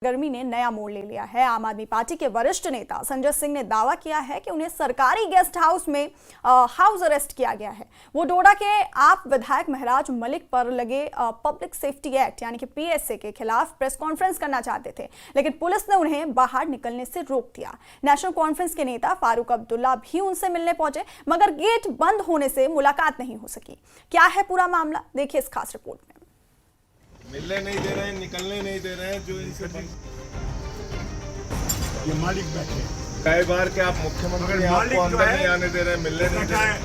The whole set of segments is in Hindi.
गर्मी ने नया मोड़ ले लिया है। आम आदमी पार्टी के वरिष्ठ नेता संजय सिंह ने दावा किया है कि उन्हें सरकारी गेस्ट हाउस में हाउस अरेस्ट किया गया है। वो डोडा के आप विधायक महराज मलिक पर लगे पब्लिक सेफ्टी एक्ट यानी कि पीएसए के खिलाफ प्रेस कॉन्फ्रेंस करना चाहते थे, लेकिन पुलिस ने उन्हें बाहर निकलने से रोक दिया। नेशनल कॉन्फ्रेंस के नेता फारूक अब्दुल्ला भी उनसे मिलने पहुंचे, मगर गेट बंद होने से मुलाकात नहीं हो सकी। क्या है पूरा मामला, देखिए इस खास रिपोर्ट में। मिलने नहीं दे रहे हैं, निकलने नहीं दे रहे हैं, जो इनसे ये मालिक बैठे। कई बार के आप मुख्यमंत्री आपको अंदर नहीं आने दे रहे हैं, मिलने नहीं दे रहे हैं।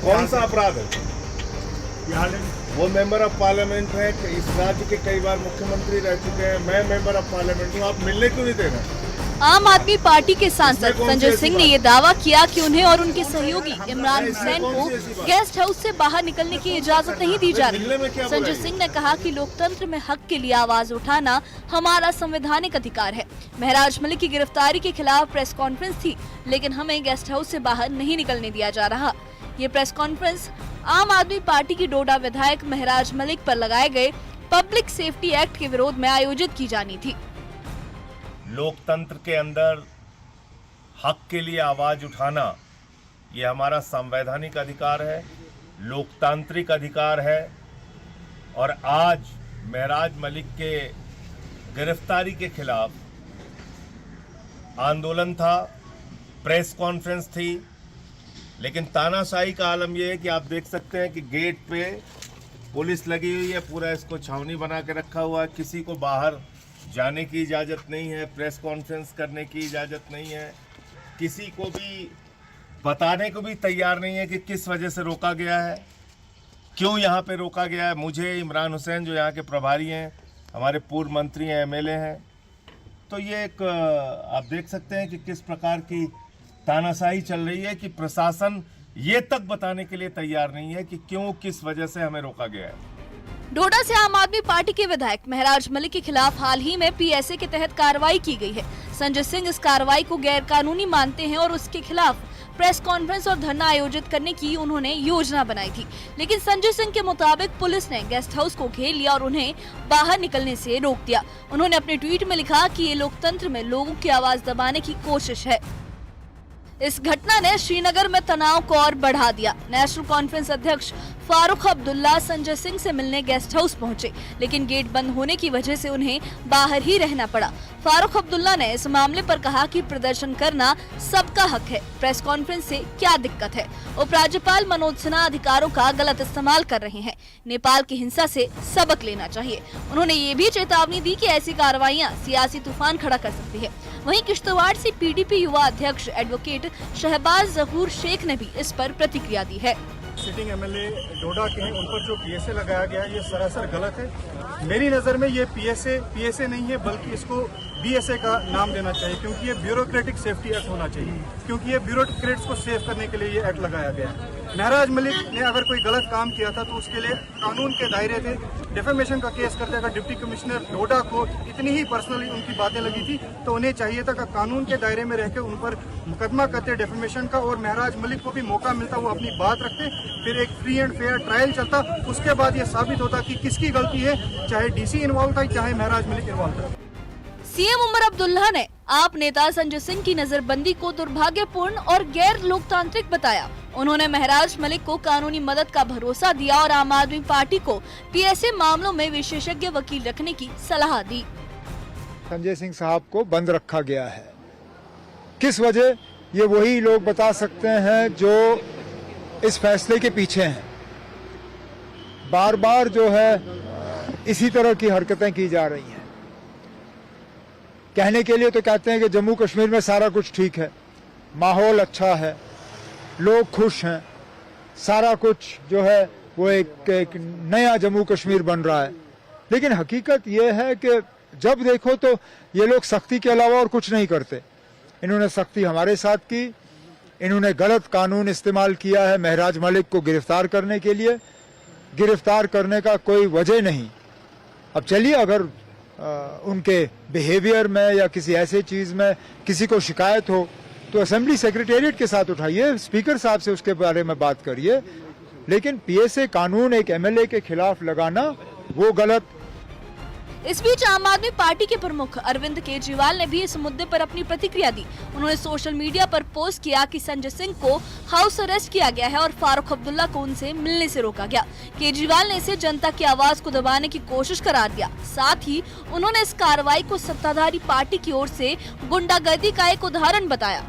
कौन सा अपराध है? वो मेंबर ऑफ पार्लियामेंट है, इस राज्य के कई बार मुख्यमंत्री रह चुके हैं। मैं मेंबर ऑफ पार्लियामेंट हूँ, आप मिलने क्यों नहीं दे रहे हैं? आम आदमी पार्टी के सांसद संजय सिंह ने ये दावा किया कि उन्हें और उनके सहयोगी इमरान हुसैन को गेस्ट हाउस से बाहर निकलने की इजाजत नहीं दी जा रही। संजय सिंह ने कहा कि लोकतंत्र में हक के लिए आवाज उठाना हमारा संवैधानिक अधिकार है। महराज मलिक की गिरफ्तारी के खिलाफ प्रेस कॉन्फ्रेंस थी, लेकिन हमें गेस्ट हाउस से बाहर नहीं निकलने दिया जा रहा। ये प्रेस कॉन्फ्रेंस आम आदमी पार्टी की डोडा विधायक महराज मलिक पर लगाए गए पब्लिक सेफ्टी एक्ट के विरोध में आयोजित की जानी थी। लोकतंत्र के अंदर हक के लिए आवाज उठाना ये हमारा संवैधानिक अधिकार है, लोकतांत्रिक अधिकार है। और आज महराज मलिक के गिरफ्तारी के खिलाफ आंदोलन था, प्रेस कॉन्फ्रेंस थी, लेकिन तानाशाही का आलम यह है कि आप देख सकते हैं कि गेट पे पुलिस लगी हुई है, पूरा इसको छावनी बना के रखा हुआ है। किसी को बाहर जाने की इजाज़त नहीं है, प्रेस कॉन्फ्रेंस करने की इजाज़त नहीं है, किसी को भी बताने को भी तैयार नहीं है कि किस वजह से रोका गया है, क्यों यहाँ पे रोका गया है। मुझे, इमरान हुसैन जो यहाँ के प्रभारी हैं, हमारे पूर्व मंत्री हैं, एमएलए हैं, तो ये एक आप देख सकते हैं कि किस प्रकार की तानाशाही चल रही है कि प्रशासन ये तक बताने के लिए तैयार नहीं है कि क्यों, किस वजह से हमें रोका गया है। डोडा से आम आदमी पार्टी के विधायक महराज मलिक के खिलाफ हाल ही में पीएसए के तहत कार्रवाई की गई है। संजय सिंह इस कार्रवाई को गैर कानूनी मानते हैं और उसके खिलाफ प्रेस कॉन्फ्रेंस और धरना आयोजित करने की उन्होंने योजना बनाई थी, लेकिन संजय सिंह के मुताबिक पुलिस ने गेस्ट हाउस को घेर लिया और उन्हें बाहर निकलने से रोक दिया। उन्होंने अपने ट्वीट में लिखा कि ये लोकतंत्र में लोगों की आवाज दबाने की कोशिश है। इस घटना ने श्रीनगर में तनाव को और बढ़ा दिया। नेशनल कॉन्फ्रेंस अध्यक्ष फारूक अब्दुल्ला संजय सिंह से मिलने गेस्ट हाउस पहुंचे, लेकिन गेट बंद होने की वजह से उन्हें बाहर ही रहना पड़ा। फारूक अब्दुल्ला ने इस मामले पर कहा कि प्रदर्शन करना सबका हक है, प्रेस कॉन्फ्रेंस से क्या दिक्कत है। उपराज्यपाल मनोज सिन्हा अधिकारों का गलत इस्तेमाल कर रहे हैं, नेपाल की हिंसा से सबक लेना चाहिए। उन्होंने ये भी चेतावनी दी कि ऐसी कार्रवाइयां सियासी तूफान खड़ा कर सकती है। वहीं किश्तवाड़ से पीडीपी युवा अध्यक्ष एडवोकेट शहबाज जहूर शेख ने भी इस पर प्रतिक्रिया दी है। सिटिंग एमएलए डोडा के हैं, उन पर जो पीएसए लगाया गया ये सरासर गलत है। मेरी नज़र में ये पीएसए नहीं है, बल्कि इसको बीएसए का नाम देना चाहिए, क्योंकि ये ब्यूरोक्रेटिक सेफ्टी एक्ट होना चाहिए, क्योंकि ये ब्यूरोक्रेट्स को सेव करने के लिए ये एक्ट लगाया गया है। महराज मलिक ने अगर कोई गलत काम किया था तो उसके लिए कानून के दायरे थे। डिफेमेशन का केस करते अगर डिप्टी कमिश्नर डोडा को इतनी ही पर्सनली उनकी बातें लगी थी तो उन्हें चाहिए था कि कानून के दायरे में रहकर उन पर मुकदमा करते डिफेमेशन का, और महराज मलिक को भी मौका मिलता, वो अपनी बात रखते, फिर एक फ्री एंड फेयर ट्रायल चलता। उसके बाद ये साबित होता कि किसकी गलती है, चाहे डीसी इन्वॉल्व था चाहे महराज मलिक इन्वॉल्व था। सीएम उमर अब्दुल्ला ने आप नेता संजय सिंह की नजरबंदी को दुर्भाग्यपूर्ण और गैर लोकतांत्रिक बताया। उन्होंने महराज मलिक को कानूनी मदद का भरोसा दिया और आम आदमी पार्टी को पीएसए मामलों में विशेषज्ञ वकील रखने की सलाह दी। संजय सिंह साहब को बंद रखा गया है, किस वजह, ये वही लोग बता सकते हैं जो इस फैसले के पीछे हैं। बार बार जो है इसी तरह की हरकतें की जा रही हैं। कहने के लिए तो कहते हैं कि जम्मू कश्मीर में सारा कुछ ठीक है, माहौल अच्छा है, लोग खुश हैं, सारा कुछ जो है वो एक नया जम्मू कश्मीर बन रहा है। लेकिन हकीकत ये है कि जब देखो तो ये लोग सख्ती के अलावा और कुछ नहीं करते। इन्होंने सख्ती हमारे साथ की, इन्होंने गलत कानून इस्तेमाल किया है महराज मलिक को गिरफ्तार करने के लिए। गिरफ्तार करने का कोई वजह नहीं। अब चलिए, अगर उनके बिहेवियर में या किसी ऐसे चीज में किसी को शिकायत हो तो असेंबली सेक्रेटेरिएट के साथ उठाइए, स्पीकर साहब से उसके बारे में बात करिए। लेकिन पीएसए कानून एक एमएलए के खिलाफ लगाना वो गलत। इस बीच आम आदमी पार्टी के प्रमुख अरविंद केजरीवाल ने भी इस मुद्दे पर अपनी प्रतिक्रिया दी। उन्होंने सोशल मीडिया पर पोस्ट किया कि संजय सिंह को हाउस अरेस्ट किया गया है और फारूक अब्दुल्ला को उनसे मिलने से रोका गया। केजरीवाल ने इसे जनता की आवाज को दबाने की कोशिश करार दिया। साथ ही उन्होंने इस कार्रवाई को सत्ताधारी पार्टी की ओर से गुंडागर्दी का एक उदाहरण बताया।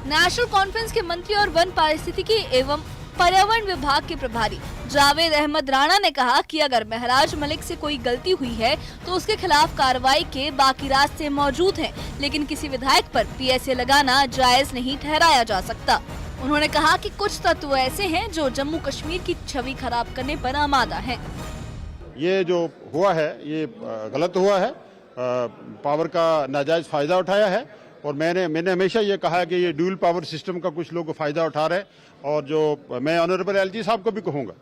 नेशनल कॉन्फ्रेंस के मंत्री और वन पारिस्थितिकी एवं पर्यावरण विभाग के प्रभारी जावेद अहमद राणा ने कहा कि अगर महराज मलिक से कोई गलती हुई है तो उसके खिलाफ कार्रवाई के बाकी रास्ते मौजूद हैं, लेकिन किसी विधायक पर पीएसए लगाना जायज नहीं ठहराया जा सकता। उन्होंने कहा कि कुछ तत्व ऐसे हैं जो जम्मू कश्मीर की छवि खराब करने पर आमादा हैं। ये जो हुआ है ये गलत हुआ है, पावर का नाजायज फायदा उठाया है और मैंने हमेशा ये कहा कि ये ड्यूल पावर सिस्टम का कुछ लोग फायदा उठा रहे हैं और जो मैं ऑनरेबल एलजी साहब को भी कहूंगा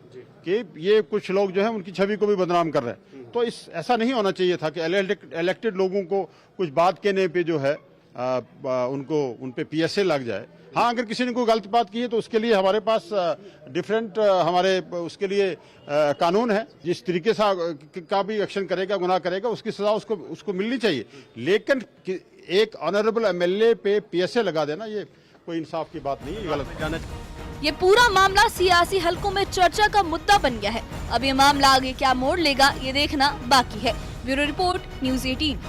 कि ये कुछ लोग जो है उनकी छवि को भी बदनाम कर रहे हैं। तो ऐसा नहीं होना चाहिए था कि इलेक्टेड लोगों को कुछ बात कहने पे जो है उन पे पीएसए लग जाए। हाँ, अगर किसी ने कोई गलत बात की है तो उसके लिए हमारे पास डिफरेंट हमारे उसके लिए कानून है। जिस तरीके से का भी एक्शन करेगा, गुनाह करेगा, उसकी सजा उसको मिलनी चाहिए। लेकिन एक ऑनरेबल एमएलए पे पीएसए लगा देना ये कोई इंसाफ की बात नहीं है, गलत है। ये पूरा मामला सियासी हलकों में चर्चा का मुद्दा बन गया है। अब ये मामला आगे क्या मोड़ लेगा ये देखना बाकी है। Bureau report, news 18।